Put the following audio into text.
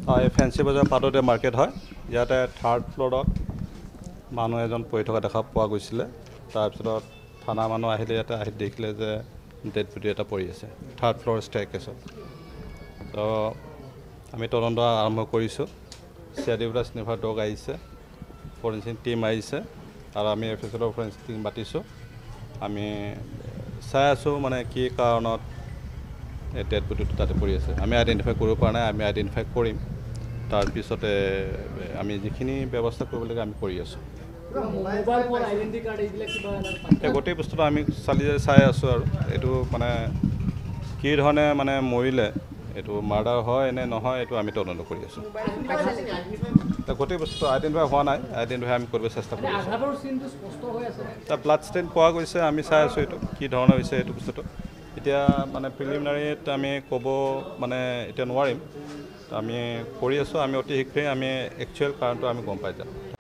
এই ফেঞ্চি বজাৰ পাততে মাৰ্কেট হয় ইয়াতে থাৰ্ড ফ্ল'ৰত মানুহ এজন পৰি থকা দেখা পোৱা গৈছিলে তাৰপিছত থানা মানুহ আহিলে ইয়াতে আহি দেখিলে যে ডেড বডি এটা পৰি আছে থাৰ্ড ফ্ল'ৰ ষ্টেয়াৰকেছত তো আমি তদন্ত আৰম্ভ কৰিছোঁ চিআইডি পৰা স্নিফাৰ ডগ আহিছে ফৰেনচিক টিম আহিছে আৰু আমি এফিচিয়েলৰ ফৰেনচিক টিম মাতিছোঁ আমি চাই আছোঁ মানে কি কাৰণত এই ডেড বডিটো তাতে পৰি আছে আমি আইডেণ্টিফাই কৰিব পৰা নাই আমি আইডেণ্টিফাই কৰিম তাৰপিছতে আমি যিখিনি ব্যৱস্থা কৰিব লাগে আমি কৰি আছোঁ গোটেই বস্তুটো আমি চাই আছোঁ আৰু এইটো মানে কি ধৰণে মানে মৰিলে এইটো মাৰ্ডাৰ হয় নে নহয় এইটো আমি তদন্ত কৰি আছোঁ গোটেই বস্তুটো আইডেণ্টিফাই হোৱা নাই আইডেণ্টিফাই আমি কৰিব চেষ্টা কৰি আছোঁ তাৰ ব্লাড ষ্টেইন পোৱা গৈছে আমি চাই আছোঁ এইটো কি ধৰণৰ হৈছে এইটো বস্তুটো এতিয়া মানে প্ৰিলিমিনাৰীত আমি ক'ব মানে এতিয়া নোৱাৰিম আমি কৰি আছোঁ আমি অতি শীঘ্ৰেই আমি একচুৱেল কাৰণটো আমি গম পাই যাম